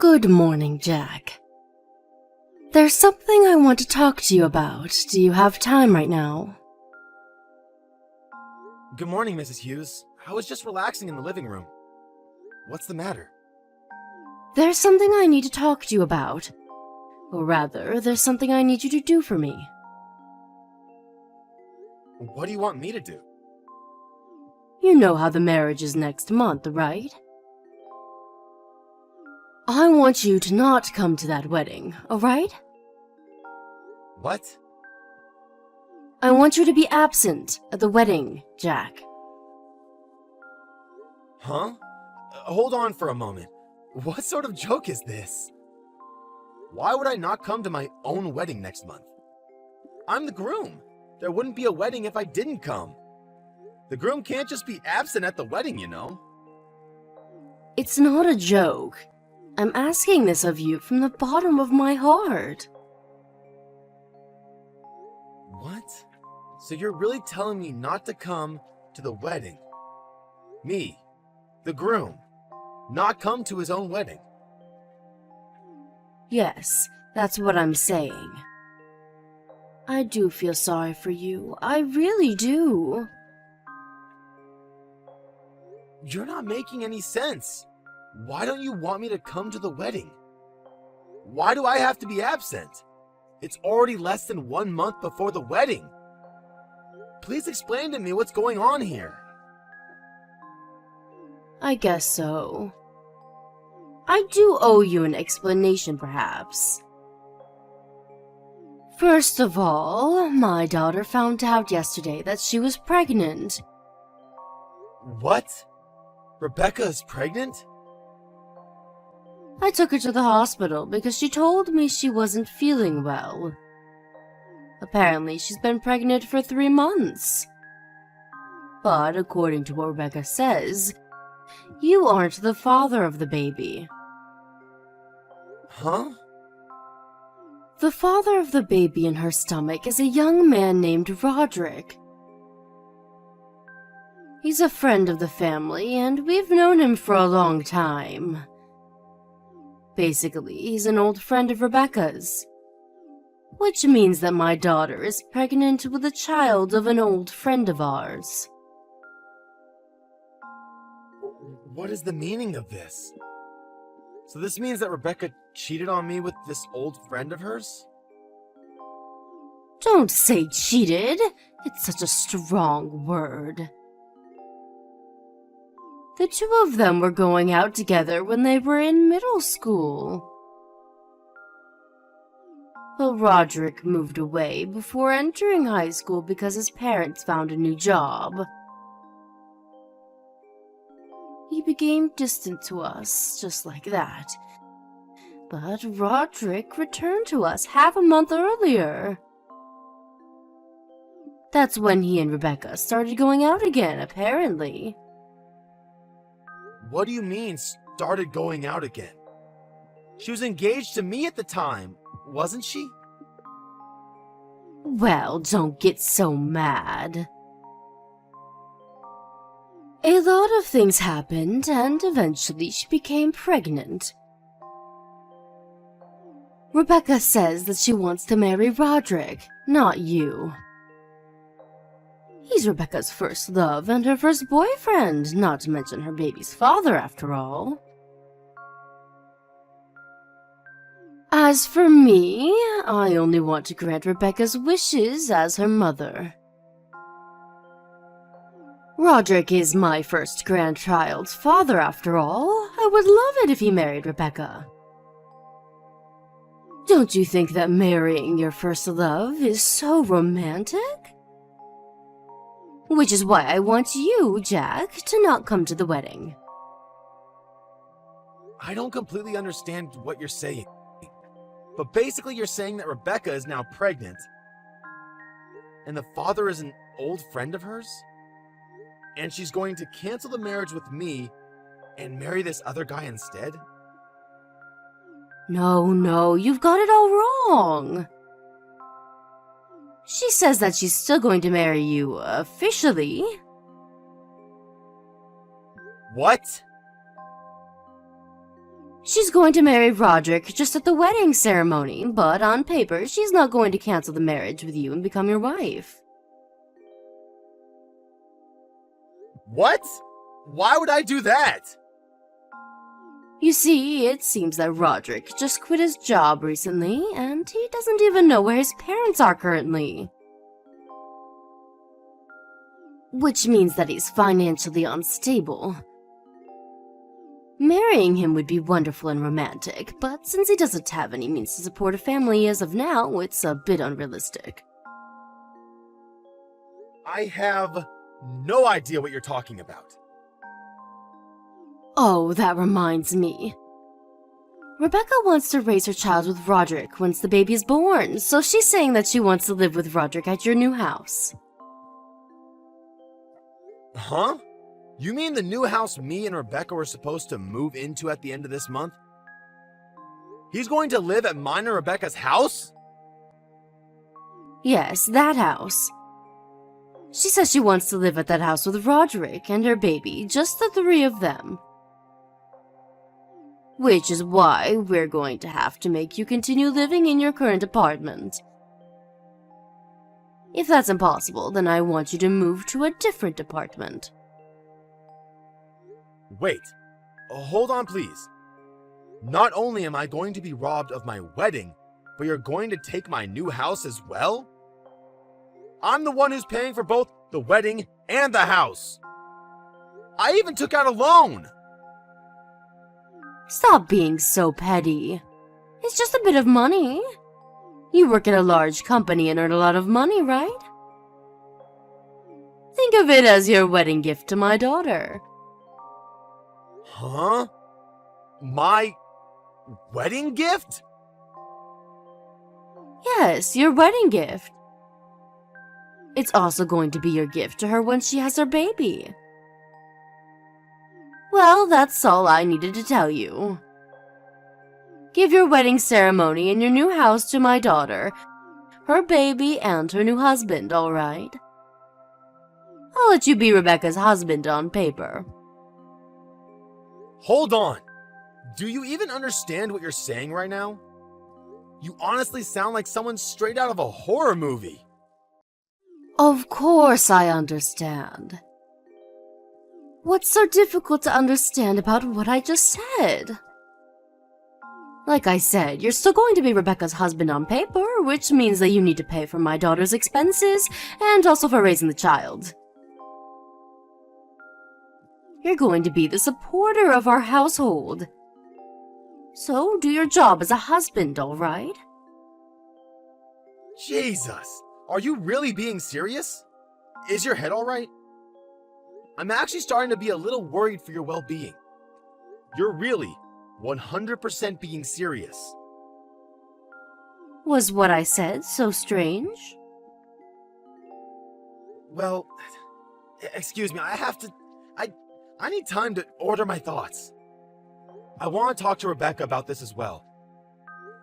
Good morning, Jack. There's something I want to talk to you about. Do you have time right now? Good morning, Mrs. Hughes. I was just relaxing in the living room. What's the matter? There's something I need to talk to you about. Or rather, there's something I need you to do for me. What do you want me to do? You know how the marriage is next month, right? I want you to not come to that wedding, alright? What? I want you to be absent at the wedding, Jack. Huh? Hold on for a moment. What sort of joke is this? Why would I not come to my own wedding next month? I'm the groom. There wouldn't be a wedding if I didn't come. The groom can't just be absent at the wedding, you know. It's not a joke. I'm asking this of you from the bottom of my heart. What? So you're really telling me not to come to the wedding? Me, the groom, not come to his own wedding? Yes, that's what I'm saying. I do feel sorry for you. I really do. You're not making any sense. Why don't you want me to come to the wedding? Why do I have to be absent? It's already less than 1 month before the wedding. Please explain to me what's going on here. I guess so. I do owe you an explanation, perhaps. First of all, my daughter found out yesterday that she was pregnant. What? Rebecca is pregnant? I took her to the hospital because she told me she wasn't feeling well. Apparently, she's been pregnant for 3 months. But according to what Rebecca says, you aren't the father of the baby. Huh? The father of the baby in her stomach is a young man named Roderick. He's a friend of the family, and we've known him for a long time. Basically, he's an old friend of Rebecca's. Which means that my daughter is pregnant with a child of an old friend of ours. What is the meaning of this? So this means that Rebecca cheated on me with this old friend of hers? Don't say cheated. It's such a strong word. The two of them were going out together when they were in middle school. But Roderick moved away before entering high school because his parents found a new job. He became distant to us, just like that. But Roderick returned to us half a month earlier. That's when he and Rebecca started going out again, apparently. What do you mean, started going out again? She was engaged to me at the time, wasn't she? Well, don't get so mad. A lot of things happened, and eventually she became pregnant. Rebecca says that she wants to marry Roderick, not you. He's Rebecca's first love and her first boyfriend, not to mention her baby's father, after all. As for me, I only want to grant Rebecca's wishes as her mother. Roderick is my first grandchild's father, after all. I would love it if he married Rebecca. Don't you think that marrying your first love is so romantic? Which is why I want you, Jack, to not come to the wedding. I don't completely understand what you're saying. But basically you're saying that Rebecca is now pregnant. And the father is an old friend of hers? And she's going to cancel the marriage with me and marry this other guy instead? No, you've got it all wrong. She says that she's still going to marry you officially. What? She's going to marry Roderick just at the wedding ceremony, but on paper, she's not going to cancel the marriage with you and become your wife. What? Why would I do that? You see, it seems that Roderick just quit his job recently, and he doesn't even know where his parents are currently. Which means that he's financially unstable. Marrying him would be wonderful and romantic, but since he doesn't have any means to support a family as of now, it's a bit unrealistic. I have no idea what you're talking about. Oh, that reminds me. Rebecca wants to raise her child with Roderick once the baby is born, so she's saying that she wants to live with Roderick at your new house. Huh? You mean the new house me and Rebecca were supposed to move into at the end of this month? He's going to live at mine and Rebecca's house? Yes, that house. She says she wants to live at that house with Roderick and her baby, just the three of them. Which is why we're going to have to make you continue living in your current apartment. If that's impossible, then I want you to move to a different apartment. Wait. Hold on, please. Not only am I going to be robbed of my wedding, but you're going to take my new house as well? I'm the one who's paying for both the wedding and the house. I even took out a loan. Stop being so petty. It's just a bit of money. You work at a large company and earn a lot of money, right? Think of it as your wedding gift to my daughter. Huh? My wedding gift? Yes, your wedding gift. It's also going to be your gift to her when she has her baby. Well, that's all I needed to tell you. Give your wedding ceremony in your new house to my daughter, her baby, and her new husband, all right? I'll let you be Rebecca's husband on paper. Hold on. Do you even understand what you're saying right now? You honestly sound like someone straight out of a horror movie. Of course I understand. What's so difficult to understand about what I just said? Like I said, you're still going to be Rebecca's husband on paper, which means that you need to pay for my daughter's expenses and also for raising the child. You're going to be the supporter of our household. So do your job as a husband, all right? Jesus, are you really being serious? Is your head all right? I'm actually starting to be a little worried for your well-being. You're really 100% being serious. Was what I said so strange? Well, excuse me, I need time to order my thoughts. I want to talk to Rebecca about this as well.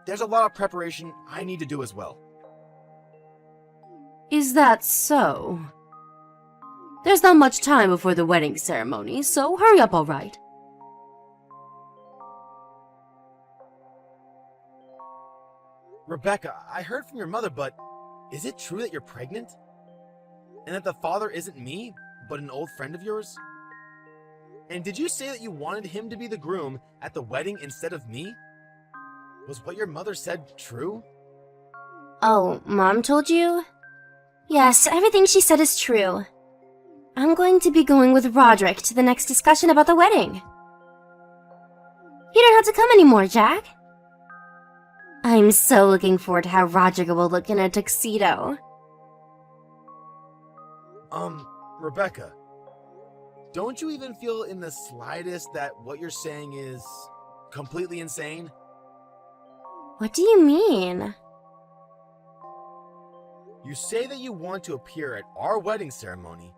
There's a lot of preparation I need to do as well. Is that so? There's not much time before the wedding ceremony, so hurry up, all right? Rebecca, I heard from your mother, but is it true that you're pregnant? And that the father isn't me, but an old friend of yours? And did you say that you wanted him to be the groom at the wedding instead of me? Was what your mother said true? Oh, Mom told you? Yes, everything she said is true. I'm going to be going with Roderick to the next discussion about the wedding. You don't have to come anymore, Jack. I'm so looking forward to how Roderick will look in a tuxedo. Rebecca, don't you even feel in the slightest that what you're saying is completely insane? What do you mean? You say that you want to appear at our wedding ceremony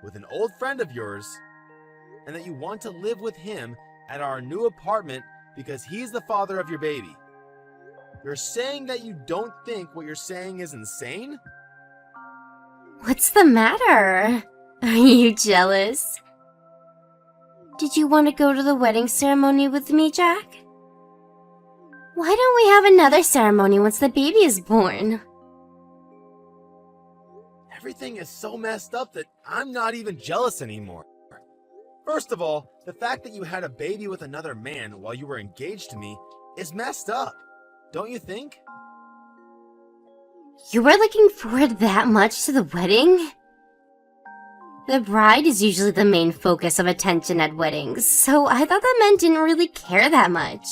with an old friend of yours, and that you want to live with him at our new apartment because he's the father of your baby. You're saying that you don't think what you're saying is insane? What's the matter? Are you jealous? Did you want to go to the wedding ceremony with me, Jack? Why don't we have another ceremony once the baby is born? Everything is so messed up that I'm not even jealous anymore. First of all, the fact that you had a baby with another man while you were engaged to me is messed up, don't you think? You were looking forward that much to the wedding? The bride is usually the main focus of attention at weddings, so I thought the men didn't really care that much.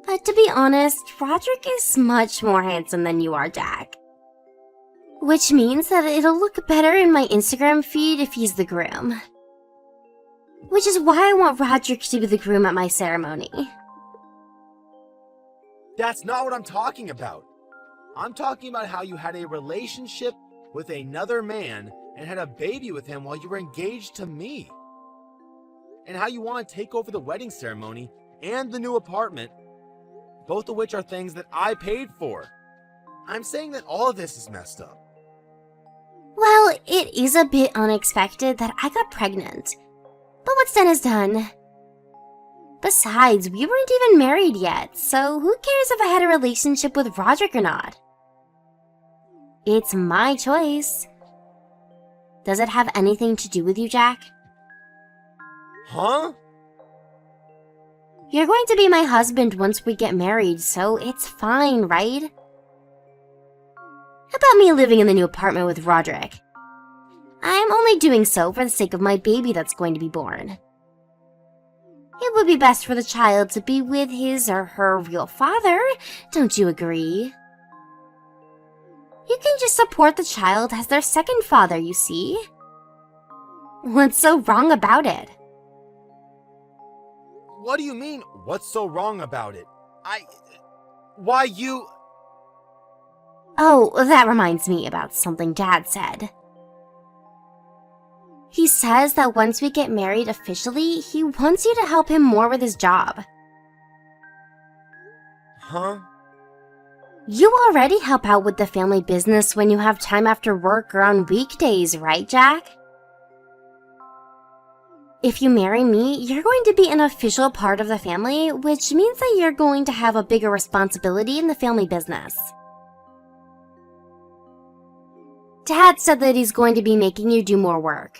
But to be honest, Roderick is much more handsome than you are, Jack. Which means that it'll look better in my Instagram feed if he's the groom. Which is why I want Roderick to be the groom at my ceremony. That's not what I'm talking about. I'm talking about how you had a relationship with another man and had a baby with him while you were engaged to me. And how you want to take over the wedding ceremony and the new apartment, both of which are things that I paid for. I'm saying that all of this is messed up. Well, it is a bit unexpected that I got pregnant. But what's done is done. Besides, we weren't even married yet, so who cares if I had a relationship with Roderick or not? It's my choice. Does it have anything to do with you, Jack? Huh? You're going to be my husband once we get married, so it's fine, right? How about me living in the new apartment with Roderick? I'm only doing so for the sake of my baby that's going to be born. It would be best for the child to be with his or her real father, don't you agree? You can just support the child as their second father, you see? What's so wrong about it? What do you mean, what's so wrong about it? Why you... Oh, that reminds me about something Dad said. He says that once we get married officially, he wants you to help him more with his job. Huh? You already help out with the family business when you have time after work or on weekdays, right, Jack? If you marry me, you're going to be an official part of the family, which means that you're going to have a bigger responsibility in the family business. Dad said that he's going to be making you do more work.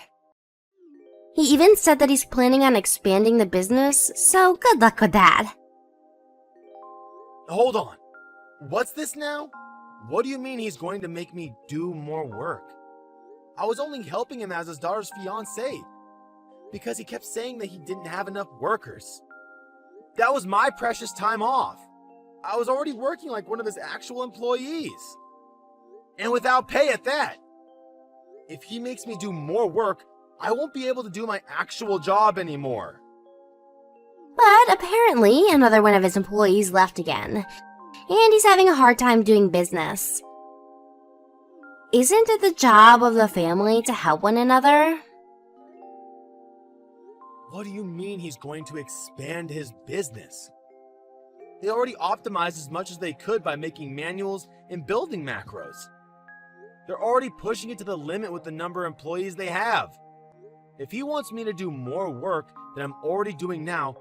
He even said that he's planning on expanding the business, so good luck with that. Hold on. What's this now? What do you mean he's going to make me do more work? I was only helping him as his daughter's fiancée, because he kept saying that he didn't have enough workers. That was my precious time off. I was already working like one of his actual employees. And without pay at that. If he makes me do more work, I won't be able to do my actual job anymore. But apparently, another one of his employees left again, and he's having a hard time doing business. Isn't it the job of the family to help one another? What do you mean he's going to expand his business? They already optimized as much as they could by making manuals and building macros. They're already pushing it to the limit with the number of employees they have. If he wants me to do more work than I'm already doing now,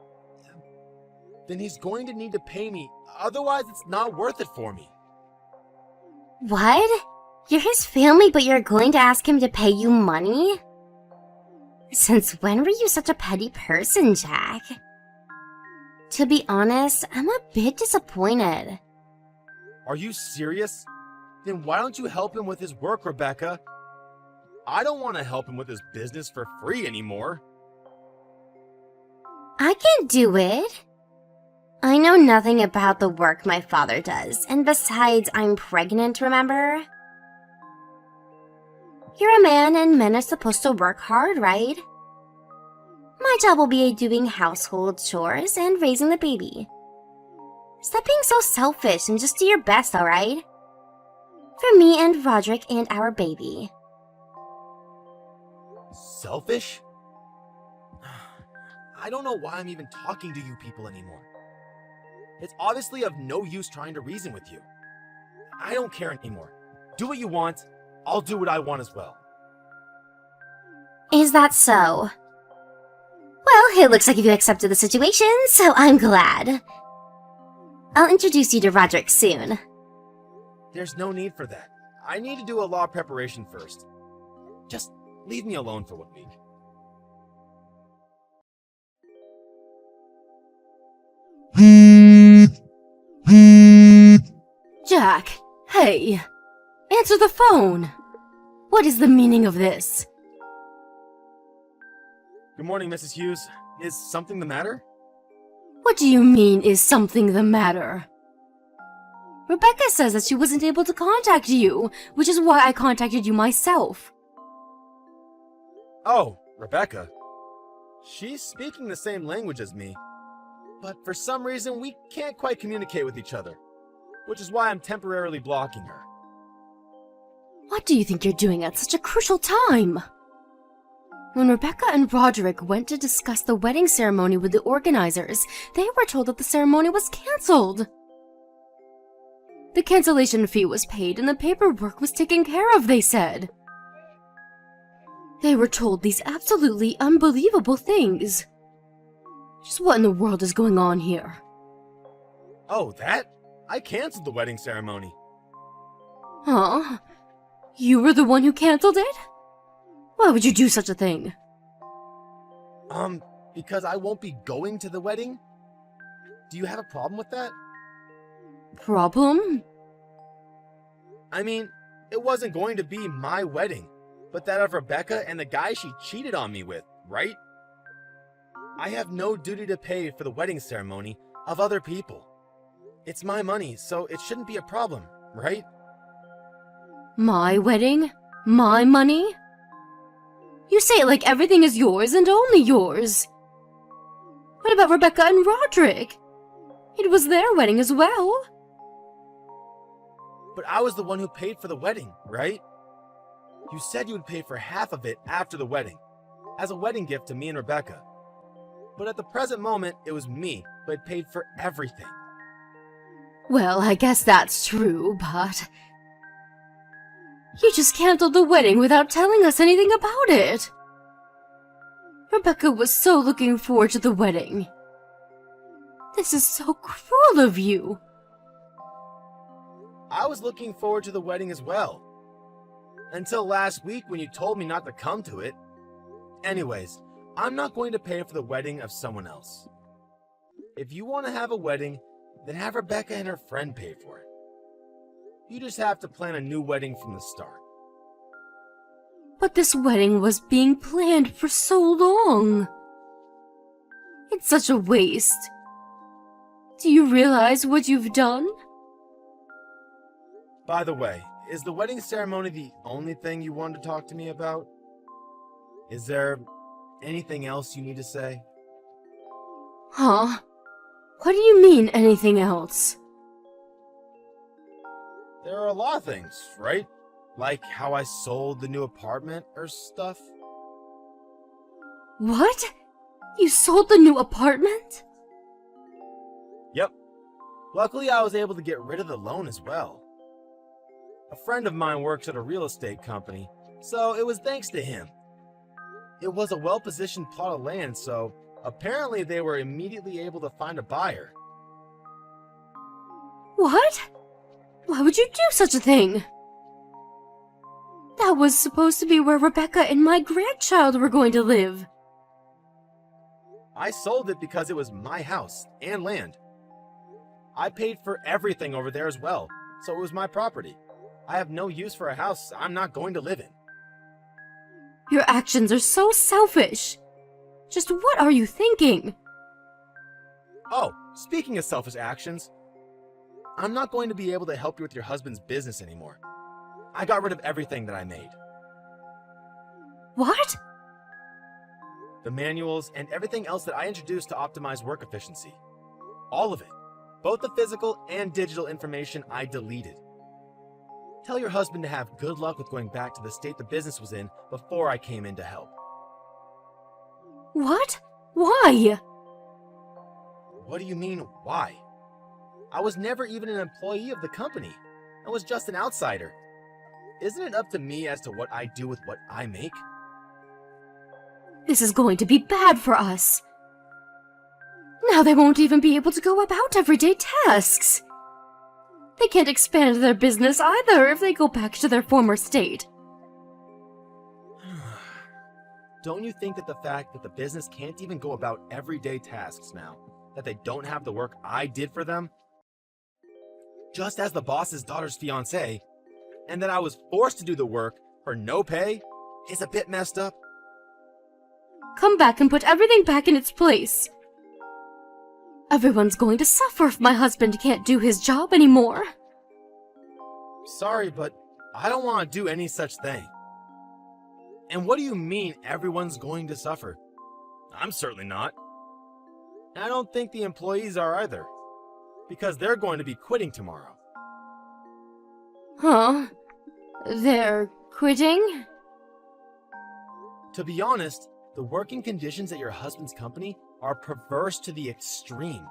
then he's going to need to pay me, otherwise it's not worth it for me. What? You're his family, but you're going to ask him to pay you money? Since when were you such a petty person, Jack? To be honest, I'm a bit disappointed. Are you serious? Then why don't you help him with his work, Rebecca? I don't want to help him with his business for free anymore. I can't do it. I know nothing about the work my father does, and besides, I'm pregnant, remember? You're a man, and men are supposed to work hard, right? My job will be doing household chores and raising the baby. Stop being so selfish and just do your best, alright? For me and Roderick and our baby. Selfish? I don't know why I'm even talking to you people anymore. It's obviously of no use trying to reason with you. I don't care anymore. Do what you want. I'll do what I want as well. Is that so? Well, it looks like you accepted the situation, so I'm glad. I'll introduce you to Roderick soon. There's no need for that. I need to do a law preparation first. Just leave me alone for 1 week. Jack, hey! Answer the phone! What is the meaning of this? Good morning, Mrs. Hughes. Is something the matter? What do you mean, is something the matter? Rebecca says that she wasn't able to contact you, which is why I contacted you myself. Oh, Rebecca. She's speaking the same language as me, but for some reason we can't quite communicate with each other, which is why I'm temporarily blocking her. What do you think you're doing at such a crucial time? When Rebecca and Roderick went to discuss the wedding ceremony with the organizers, they were told that the ceremony was cancelled. The cancellation fee was paid and the paperwork was taken care of, they said. They were told these absolutely unbelievable things. Just what in the world is going on here? Oh, that? I canceled the wedding ceremony. Huh? You were the one who cancelled it? Why would you do such a thing? Because I won't be going to the wedding? Do you have a problem with that? Problem? I mean, it wasn't going to be my wedding, but that of Rebecca and the guy she cheated on me with, right? I have no duty to pay for the wedding ceremony of other people. It's my money, so it shouldn't be a problem, right? My wedding? My money? You say it like everything is yours and only yours. What about Rebecca and Roderick? It was their wedding as well. But I was the one who paid for the wedding, right? You said you would pay for half of it after the wedding, as a wedding gift to me and Rebecca. But at the present moment, it was me who had paid for everything. Well, I guess that's true, but... You just cancelled the wedding without telling us anything about it. Rebecca was so looking forward to the wedding. This is so cruel of you. I was looking forward to the wedding as well. Until last week when you told me not to come to it. Anyways, I'm not going to pay for the wedding of someone else. If you want to have a wedding, then have Rebecca and her friend pay for it. You just have to plan a new wedding from the start. But this wedding was being planned for so long. It's such a waste. Do you realize what you've done? By the way, is the wedding ceremony the only thing you wanted to talk to me about? Is there anything else you need to say? Huh? What do you mean, anything else? There are a lot of things, right? Like how I sold the new apartment or stuff. What? You sold the new apartment? Yep. Luckily, I was able to get rid of the loan as well. A friend of mine works at a real estate company, so it was thanks to him. It was a well-positioned plot of land, so apparently they were immediately able to find a buyer. What? Why would you do such a thing? That was supposed to be where Rebecca and my grandchild were going to live. I sold it because it was my house and land. I paid for everything over there as well, so it was my property. I have no use for a house I'm not going to live in. Your actions are so selfish. Just what are you thinking? Oh, speaking of selfish actions, I'm not going to be able to help you with your husband's business anymore. I got rid of everything that I made. What? The manuals and everything else that I introduced to optimize work efficiency. All of it. Both the physical and digital information I deleted. Tell your husband to have good luck with going back to the state the business was in before I came in to help. What? Why? What do you mean, why? I was never even an employee of the company. I was just an outsider. Isn't it up to me as to what I do with what I make? This is going to be bad for us. Now they won't even be able to go about everyday tasks. They can't expand their business either if they go back to their former state. Don't you think that the fact that the business can't even go about everyday tasks now, that they don't have the work I did for them, just as the boss's daughter's fiancé, and that I was forced to do the work for no pay, is a bit messed up? Come back and put everything back in its place. Everyone's going to suffer if my husband can't do his job anymore. Sorry, but I don't want to do any such thing. And what do you mean everyone's going to suffer? I'm certainly not. And I don't think the employees are either, because they're going to be quitting tomorrow. Huh? They're quitting? To be honest, the working conditions at your husband's company are perverse to the extreme.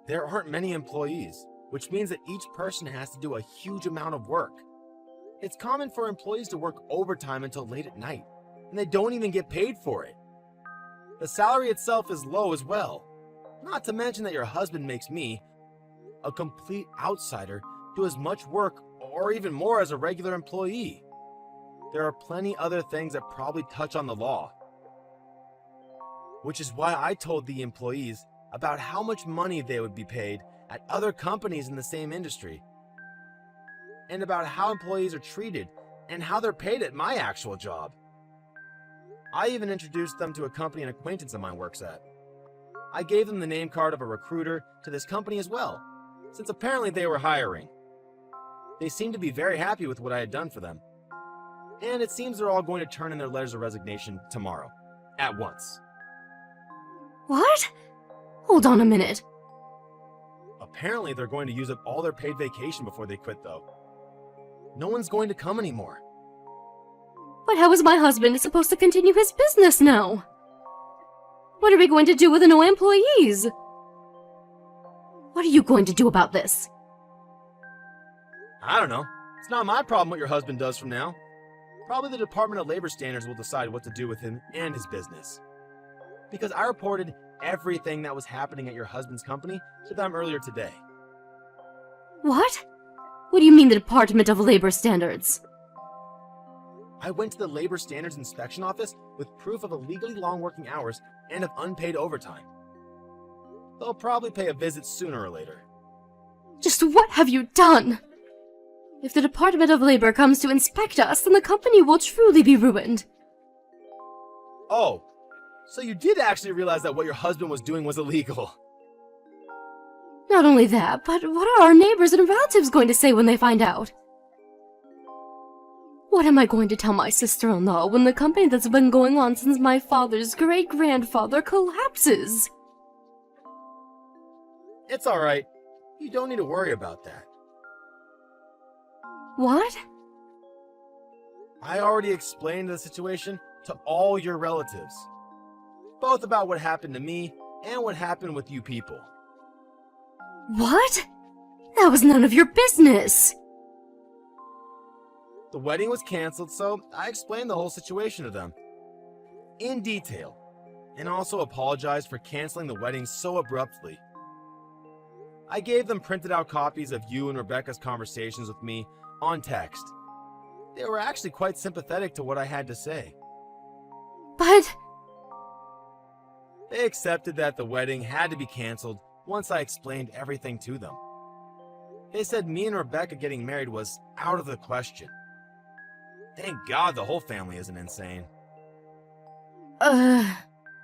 There aren't many employees, which means that each person has to do a huge amount of work. It's common for employees to work overtime until late at night, and they don't even get paid for it. The salary itself is low as well. Not to mention that your husband makes me, a complete outsider, do as much work or even more as a regular employee. There are plenty other things that probably touch on the law. Which is why I told the employees about how much money they would be paid at other companies in the same industry, and about how employees are treated and how they're paid at my actual job. I even introduced them to a company an acquaintance of mine works at. I gave them the name card of a recruiter to this company as well, since apparently they were hiring. They seemed to be very happy with what I had done for them, and it seems they're all going to turn in their letters of resignation tomorrow, at once. What? Hold on a minute. Apparently they're going to use up all their paid vacation before they quit, though. No one's going to come anymore. But how is my husband supposed to continue his business now? What are we going to do with the no employees? What are you going to do about this? I don't know. It's not my problem what your husband does from now. Probably the Department of Labor Standards will decide what to do with him and his business. Because I reported everything that was happening at your husband's company to them earlier today. What? What do you mean the Department of Labor Standards? I went to the Labor Standards Inspection Office with proof of illegally long working hours and of unpaid overtime. They'll probably pay a visit sooner or later. Just what have you done? If the Department of Labor comes to inspect us, then the company will truly be ruined. Oh, so you did actually realize that what your husband was doing was illegal. Not only that, but what are our neighbors and relatives going to say when they find out? What am I going to tell my sister-in-law when the company that's been going on since my father's great-grandfather collapses? It's alright. You don't need to worry about that. What? I already explained the situation to all your relatives. Both about what happened to me and what happened with you people. What? That was none of your business! The wedding was canceled, so I explained the whole situation to them. In detail. And also apologized for canceling the wedding so abruptly. I gave them printed out copies of you and Rebecca's conversations with me on text. They were actually quite sympathetic to what I had to say. But... They accepted that the wedding had to be canceled once I explained everything to them. They said me and Rebecca getting married was out of the question. Thank God the whole family isn't insane.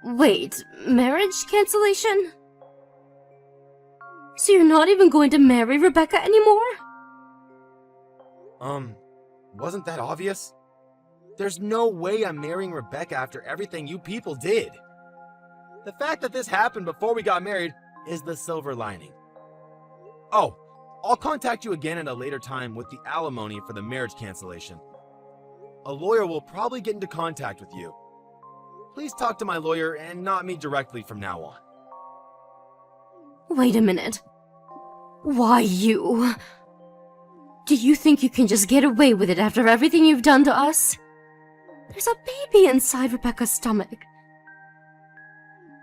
Wait, marriage cancellation? So you're not even going to marry Rebecca anymore? Wasn't that obvious? There's no way I'm marrying Rebecca after everything you people did. The fact that this happened before we got married is the silver lining. Oh, I'll contact you again at a later time with the alimony for the marriage cancellation. A lawyer will probably get into contact with you. Please talk to my lawyer and not me directly from now on. Wait a minute. Why you? Do you think you can just get away with it after everything you've done to us? There's a baby inside Rebecca's stomach.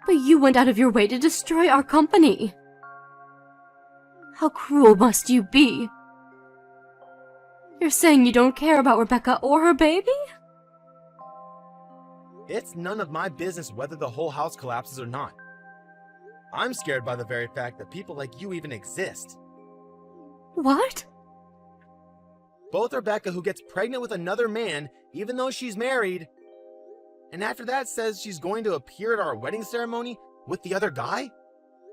But you went out of your way to destroy our company. How cruel must you be? You're saying you don't care about Rebecca or her baby? It's none of my business whether the whole house collapses or not. I'm scared by the very fact that people like you even exist. What? Both Rebecca, who gets pregnant with another man, even though she's married, and after that says she's going to appear at our wedding ceremony with the other guy,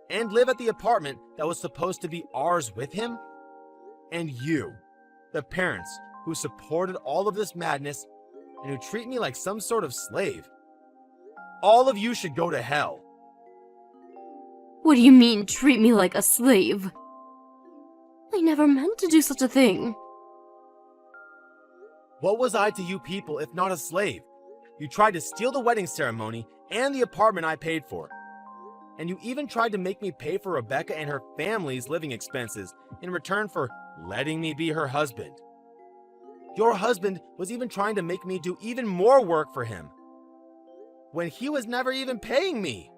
and live at the apartment that was supposed to be ours with him, and you, the parents who supported all of this madness and who treat me like some sort of slave. All of you should go to hell. What do you mean, treat me like a slave? I never meant to do such a thing. What was I to you people if not a slave? You tried to steal the wedding ceremony and the apartment I paid for. And you even tried to make me pay for Rebecca and her family's living expenses in return for letting me be her husband. Your husband was even trying to make me do even more work for him, when he was never even paying me.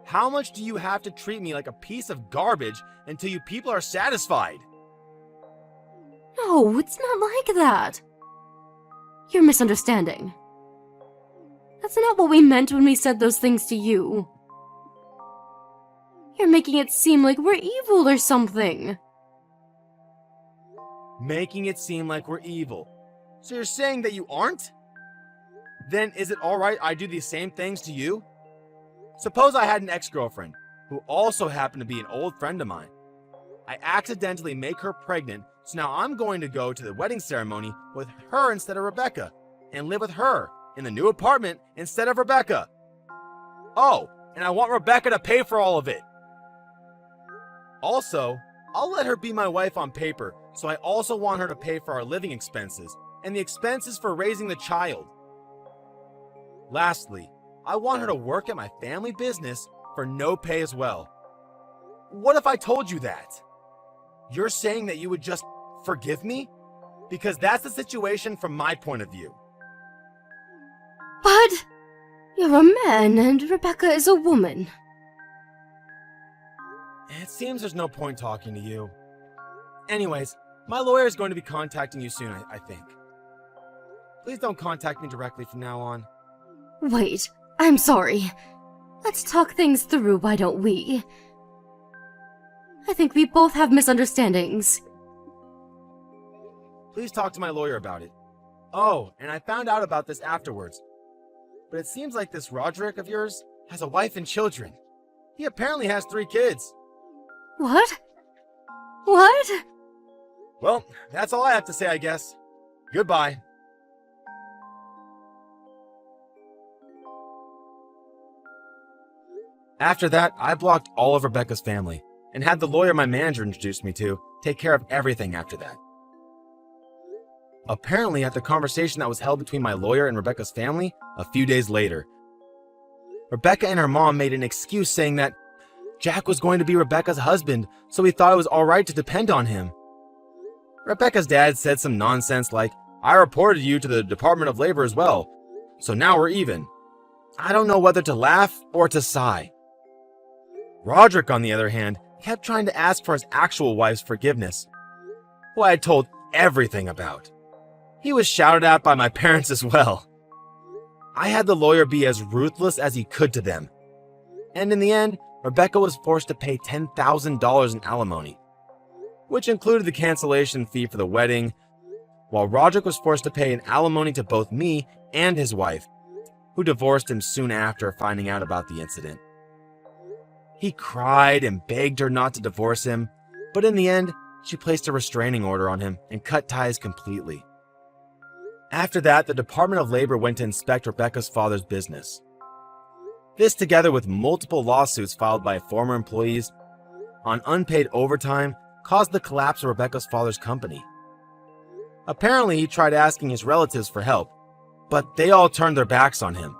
How much do you have to treat me like a piece of garbage until you people are satisfied? No, it's not like that. You're misunderstanding. That's not what we meant when we said those things to you. You're making it seem like we're evil or something. Making it seem like we're evil. So you're saying that you aren't? Then is it alright I do these same things to you? Suppose I had an ex-girlfriend who also happened to be an old friend of mine. I accidentally make her pregnant, so now I'm going to go to the wedding ceremony with her instead of Rebecca and live with her in the new apartment instead of Rebecca. Oh, and I want Rebecca to pay for all of it. Also, I'll let her be my wife on paper, so I also want her to pay for our living expenses and the expenses for raising the child. Lastly, I want her to work at my family business for no pay as well. What if I told you that? You're saying that you would just forgive me? Because that's the situation from my point of view. But you're a man and Rebecca is a woman. It seems there's no point talking to you. Anyways, my lawyer is going to be contacting you soon, I think. Please don't contact me directly from now on. Wait, I'm sorry. Let's talk things through, why don't we? I think we both have misunderstandings. Please talk to my lawyer about it. Oh, and I found out about this afterwards. But it seems like this Roderick of yours has a wife and children. He apparently has 3 kids. What? What? Well, that's all I have to say, I guess. Goodbye. After that, I blocked all of Rebecca's family and had the lawyer my manager introduced me to take care of everything after that. Apparently, at the conversation that was held between my lawyer and Rebecca's family a few days later, Rebecca and her mom made an excuse saying that Jack was going to be Rebecca's husband, so he thought it was alright to depend on him. Rebecca's dad said some nonsense like, I reported you to the Department of Labor as well, so now we're even. I don't know whether to laugh or to sigh. Roderick, on the other hand, kept trying to ask for his actual wife's forgiveness, who I had told everything about. He was shouted at by my parents as well. I had the lawyer be as ruthless as he could to them. And in the end, Rebecca was forced to pay $10,000 in alimony, which included the cancellation fee for the wedding, while Roderick was forced to pay an alimony to both me and his wife, who divorced him soon after finding out about the incident. He cried and begged her not to divorce him, but in the end, she placed a restraining order on him and cut ties completely. After that, the Department of Labor went to inspect Rebecca's father's business. This, together with multiple lawsuits filed by former employees on unpaid overtime, caused the collapse of Rebecca's father's company. Apparently, he tried asking his relatives for help, but they all turned their backs on him.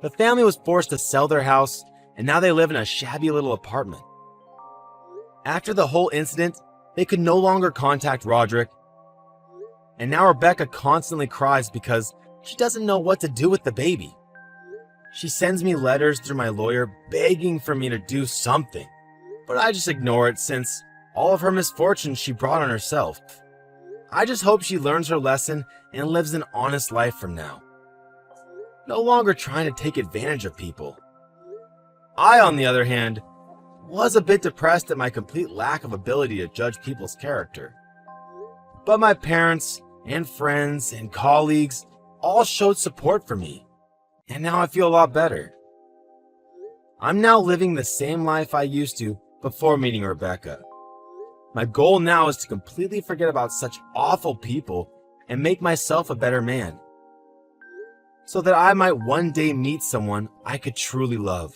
The family was forced to sell their house, and now they live in a shabby little apartment. After the whole incident, they could no longer contact Roderick, and now Rebecca constantly cries because she doesn't know what to do with the baby. She sends me letters through my lawyer begging for me to do something, but I just ignore it since all of her misfortunes she brought on herself. I just hope she learns her lesson and lives an honest life from now. No longer trying to take advantage of people. I, on the other hand, was a bit depressed at my complete lack of ability to judge people's character. But my parents and friends and colleagues all showed support for me, and now I feel a lot better. I'm now living the same life I used to before meeting Rebecca. My goal now is to completely forget about such awful people and make myself a better man, so that I might one day meet someone I could truly love.